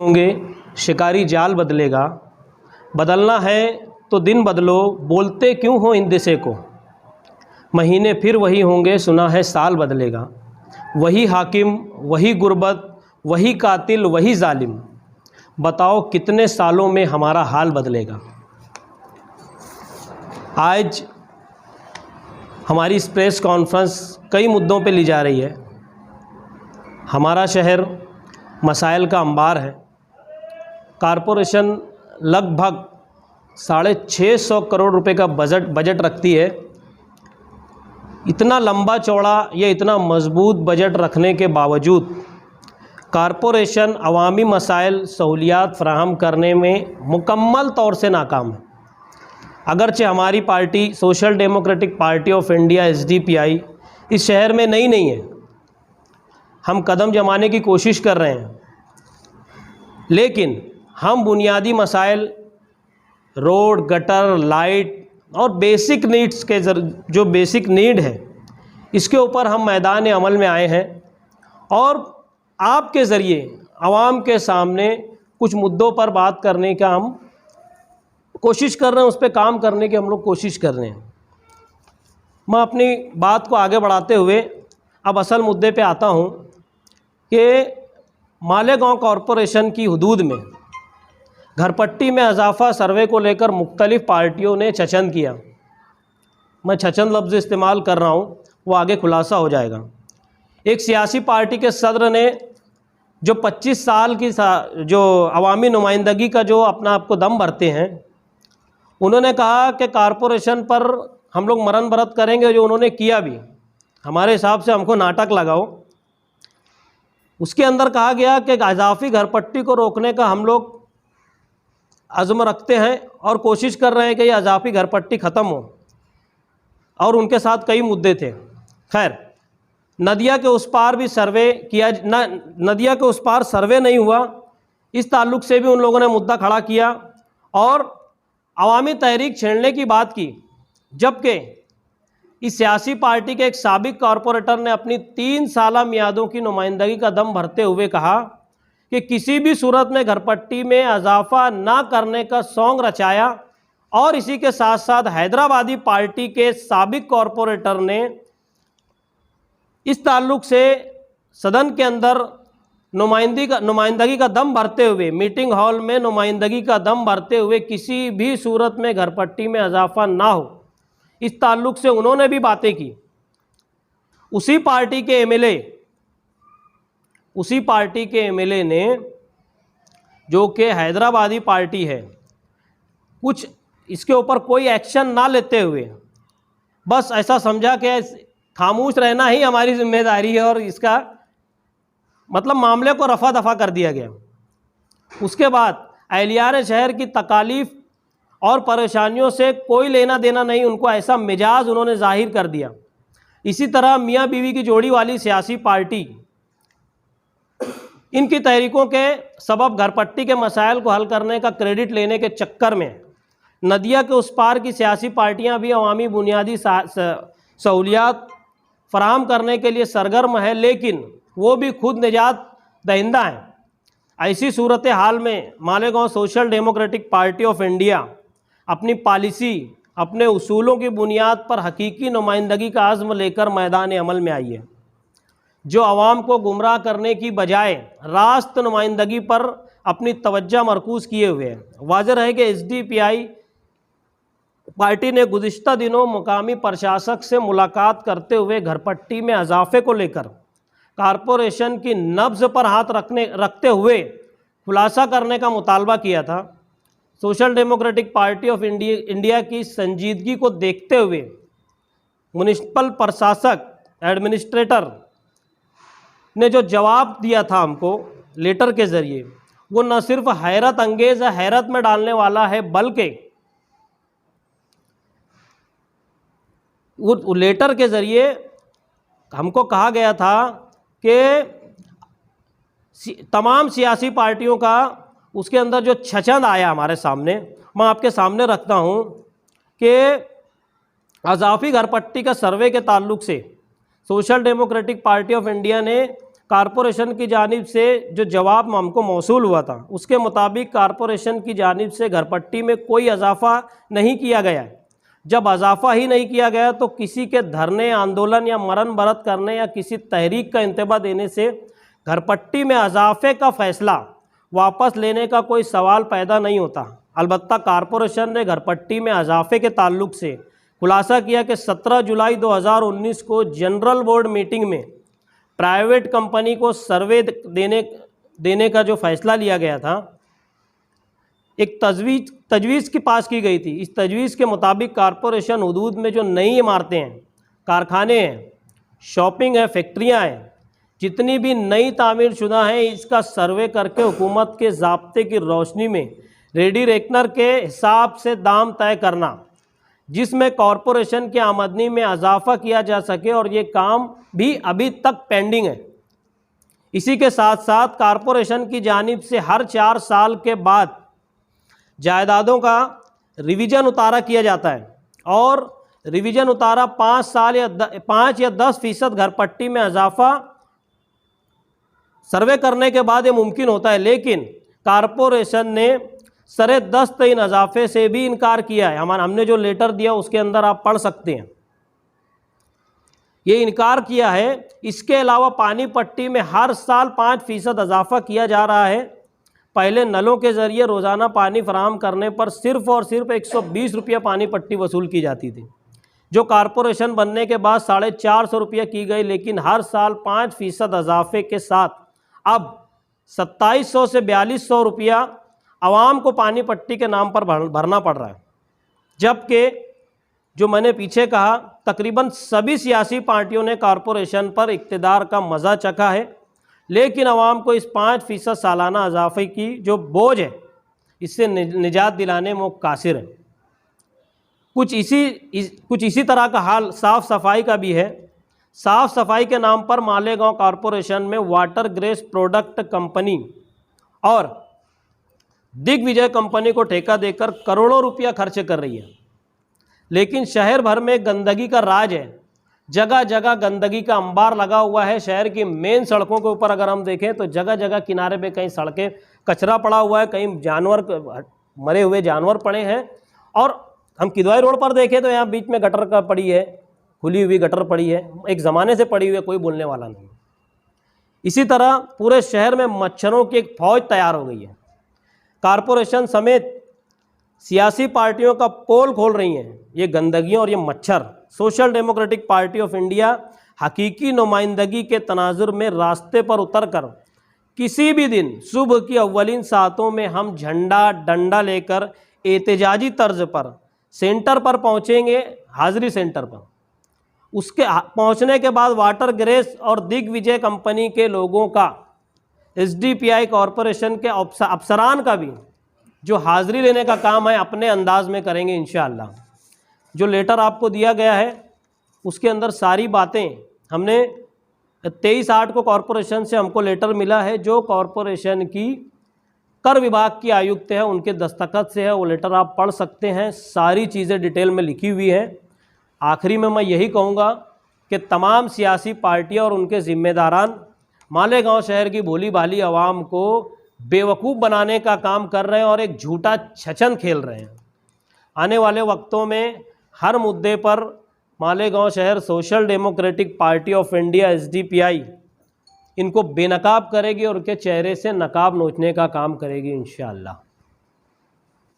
होंगे शिकारी जाल बदलेगा, बदलना है तो दिन बदलो, बोलते क्यों हो इन दिशे को। महीने फिर वही होंगे, सुना है साल बदलेगा। वही हाकिम, वही गुर्बत, वही कातिल, वही जालिम, बताओ कितने सालों में हमारा हाल बदलेगा। आज हमारी इस प्रेस कॉन्फ्रेंस कई मुद्दों पे ली जा रही है। हमारा शहर मसाइल का अंबार है। कारपोरेशन लगभग 650 करोड़ रुपए का बजट रखती है। इतना लंबा चौड़ा या इतना मजबूत बजट रखने के बावजूद कारपोरेशन अवामी मसाइल सहूलियात फराहम करने में मुकम्मल तौर से नाकाम है। अगरचे हमारी party social democratic party of India SDPI इस शहर में नई नहीं है, हम कदम जमाने की कोशिश कर रहे हैं, लेकिन हम बुनियादी मसाइल रोड, गटर, लाइट और बेसिक नीड्स के जो बेसिक नीड है इसके ऊपर हम मैदान अमल में आए हैं और आपके ज़रिए आवाम के सामने कुछ मुद्दों पर बात करने का हम कोशिश कर रहे हैं, उस पर काम करने की हम लोग कोशिश कर रहे हैं। मैं अपनी बात को आगे बढ़ाते हुए अब असल मुद्दे पे आता हूँ कि मालेगांव कॉरपोरेशन की हुदूद में घरपट्टी में इजाफा सर्वे को लेकर मुख्तलिफ़ पार्टियों ने छचंद किया। मैं छचंद लफ्ज़ इस्तेमाल कर रहा हूँ, वो आगे खुलासा हो जाएगा। एक सियासी पार्टी के सदर ने जो 25 साल की जो अवामी नुमाइंदगी का जो अपना आपको दम भरते हैं, उन्होंने कहा कि कारपोरेशन पर हम लोग मरन बरत करेंगे, जो उन्होंने किया भी हमारे हिसाब से हमको नाटक लगाओ। उसके अंदर कहा गया कि इजाफी घरपट्टी को रोकने का हम लोग अज़्म रखते हैं और कोशिश कर रहे हैं कि ये इजाफी घरपट्टी ख़त्म हो, और उनके साथ कई मुद्दे थे। खैर, नदिया के उस पार भी सर्वे किया नदिया के उस पार सर्वे नहीं हुआ, इस ताल्लुक़ से भी उन लोगों ने मुद्दा खड़ा किया और अवामी तहरीक छेड़ने की बात की। जबकि इस सियासी पार्टी के एक साबिक कॉरपोरेटर ने अपनी 3 साला मियादों की नुमाइंदगी का दम भरते हुए कहा कि किसी भी सूरत में घरपट्टी में इजाफा ना करने का सौंग रचाया, और इसी के साथ साथ हैदराबादी पार्टी के साबिक कॉरपोरेटर ने इस ताल्लुक़ से सदन के अंदर नुमाइंदगी का दम भरते हुए, मीटिंग हॉल में नुमाइंदगी का दम भरते हुए किसी भी सूरत में घरपट्टी में इजाफा ना हो, इस ताल्लुक़ से उन्होंने भी बातें की। उसी पार्टी के एमएलए ने, जो कि हैदराबादी पार्टी है, कुछ इसके ऊपर कोई एक्शन ना लेते हुए बस ऐसा समझा कि खामोश रहना ही हमारी जिम्मेदारी है और इसका मतलब मामले को रफा दफा कर दिया गया। उसके बाद अहलियान शहर की तकालीफ और परेशानियों से कोई लेना देना नहीं, उनको ऐसा मिजाज उन्होंने जाहिर कर दिया। इसी तरह मियाँ बीवी की जोड़ी वाली सियासी पार्टी, इनकी तहरीकों के सबब घरपट्टी के मसाइल को हल करने का क्रेडिट लेने के चक्कर में नदिया के उस पार की सियासी पार्टियां भी अवामी बुनियादी सहूलियात फराहम करने के लिए सरगर्म है, लेकिन वो भी खुद निजात दहिंदा हैं। ऐसी सूरत हाल में Malegaon social democratic party of India अपनी पॉलिसी, अपने उसूलों की बुनियाद पर हकीकी नुमाइंदगी का आज़्म लेकर मैदान अमल में आई है, जो आवाम को गुमराह करने की बजाय रास्त नुमाइंदगी पर अपनी तवज्जो मरकूज़ किए हुए है। वाज़ेह है कि SDPI पार्टी ने गुज़िश्ता दिनों मुकामी प्रशासक से मुलाकात करते हुए घरपट्टी में इजाफे को लेकर कारपोरेशन की नब्ज़ पर हाथ रखते हुए खुलासा करने का मुतालबा किया था। Social democratic party of India की संजीदगी को देखते हुए म्युनिसिपल प्रशासक एडमिनिस्ट्रेटर ने जो जवाब दिया था हमको लेटर के ज़रिए, वो न सिर्फ हैरत अंगेज़ हैरत में डालने वाला है, बल्कि वो लेटर के ज़रिए हमको कहा गया था कि तमाम सियासी पार्टियों का उसके अंदर जो छचंद आया हमारे सामने, मैं आपके सामने रखता हूँ कि इजाफी घरपट्टी का सर्वे के ताल्लुक़ से social democratic party of India ने कारपोरेशन की जानिब से जो जवाब हमको मौसूल हुआ था उसके मुताबिक कारपोरेशन की जानिब से घरपट्टी में कोई इजाफा नहीं किया गया है। जब इजाफा ही नहीं किया गया तो किसी के धरने, आंदोलन या मरण बरत करने या किसी तहरीक का इंतबा देने से घरपट्टी में इजाफे का फैसला वापस लेने का कोई सवाल पैदा नहीं होता। अलबत्ता कारपोरेशन ने घरपट्टी में इजाफे के ताल्लुक से खुलासा किया कि 17 जुलाई 2019 को जनरल बोर्ड मीटिंग में प्राइवेट कंपनी को सर्वे देने का जो फैसला लिया गया था, एक तजवीज़ की पास की गई थी। इस तजवीज़ के मुताबिक कारपोरेशन हदूद में जो नई इमारतें हैं, कारखाने हैं, शॉपिंग है, फैक्ट्रियां हैं, जितनी भी नई तामीर शुदा हैं, इसका सर्वे करके हुकूमत के ज़ाब्ते की रोशनी में रेडी रेकनर के हिसाब से दाम तय करना, जिसमें कॉरपोरेशन की आमदनी में इजाफा किया जा सके, और ये काम भी अभी तक पेंडिंग है। इसी के साथ साथ कॉरपोरेशन की जानिब से हर 4 साल के बाद जायदादों का रिवीजन उतारा किया जाता है, और रिवीजन उतारा 5 या 10% घरपट्टी में इजाफा सर्वे करने के बाद ये मुमकिन होता है। लेकिन कॉरपोरेशन ने सरे 10 तईन इजाफे से भी इनकार किया है। हमने जो लेटर दिया उसके अंदर आप पढ़ सकते हैं, ये इनकार किया है। इसके अलावा पानी पट्टी में हर साल 5% इजाफा किया जा रहा है। पहले नलों के ज़रिए रोज़ाना पानी फराहम करने पर सिर्फ़ और सिर्फ 120 रुपया पानी पट्टी वसूल की जाती थी, जो कॉरपोरेशन बनने के बाद 450 रुपया की गई। लेकिन हर साल 5% इजाफे के साथ अब 2700 से 4200 रुपया आवाम को पानी पट्टी के नाम पर भरना पड़ रहा है। जबकि जो मैंने पीछे कहा, तकरीबन सभी सियासी पार्टियों ने कॉरपोरेशन पर इक़्तिदार का मज़ा चखा है, लेकिन आवाम को इस 5% सालाना इजाफे की जो बोझ है, इससे निजात दिलाने में वो कासिर है। कुछ इसी तरह का हाल साफ़ सफाई का भी है। साफ़ सफाई के नाम पर मालेगांव कॉरपोरेशन में वाटर ग्रेस प्रोडक्ट कंपनी और दिग्विजय कंपनी को ठेका देकर करोड़ों रुपया खर्च कर रही है। लेकिन शहर भर में गंदगी का राज है, जगह जगह गंदगी का अंबार लगा हुआ है। शहर की मेन सड़कों के ऊपर अगर हम देखें तो जगह जगह किनारे पे कहीं सड़कें कचरा पड़ा हुआ है, कहीं जानवर, मरे हुए जानवर पड़े हैं। और हम किदवाई रोड पर देखें तो यहाँ बीच में गटर का पड़ी है, खुली हुई गटर पड़ी है, एक ज़माने से पड़ी हुई है, कोई बोलने वाला नहीं। इसी तरह पूरे शहर में मच्छरों की एक फौज तैयार हो गई है। कॉरपोरेशन समेत सियासी पार्टियों का पोल खोल रही हैं ये गंदगियाँ और ये मच्छर। Social democratic party of India हकीकी नुमाइंदगी के तनाजुर में रास्ते पर उतर कर किसी भी दिन सुबह की अव्वलीन सातों में हम झंडा डंडा लेकर एहतजाजी तर्ज पर सेंटर पर पहुँचेंगे, हाजिरी सेंटर पर। उसके पहुँचने के बाद वाटर ग्रेस और दिग्विजय कंपनी के लोगों का, SDPI कॉरपोरेशन के अफसरान का भी जो हाज़िरी लेने का काम है अपने अंदाज में करेंगे इंशाअल्लाह। जो लेटर आपको दिया गया है उसके अंदर सारी बातें हमने 23/8 को कॉरपोरेशन से हमको लेटर मिला है। जो कॉरपोरेशन की कर विभाग की आयुक्त है उनके दस्तखत से है, वो लेटर आप पढ़ सकते हैं। सारी चीज़ें डिटेल में लिखी हुई है। आखिरी में मैं यही कहूँगा कि तमाम सियासी पार्टियाँ और उनके ज़िम्मेदारान मालेगांव शहर की भोली भाली आवाम को बेवकूफ़ बनाने का काम कर रहे हैं और एक झूठा छछन खेल रहे हैं। आने वाले वक्तों में हर मुद्दे पर मालेगांव शहर social democratic party of India SDPI इनको बेनकाब करेगी और उनके चेहरे से नकाब नोचने का काम करेगी इंशाअल्लाह।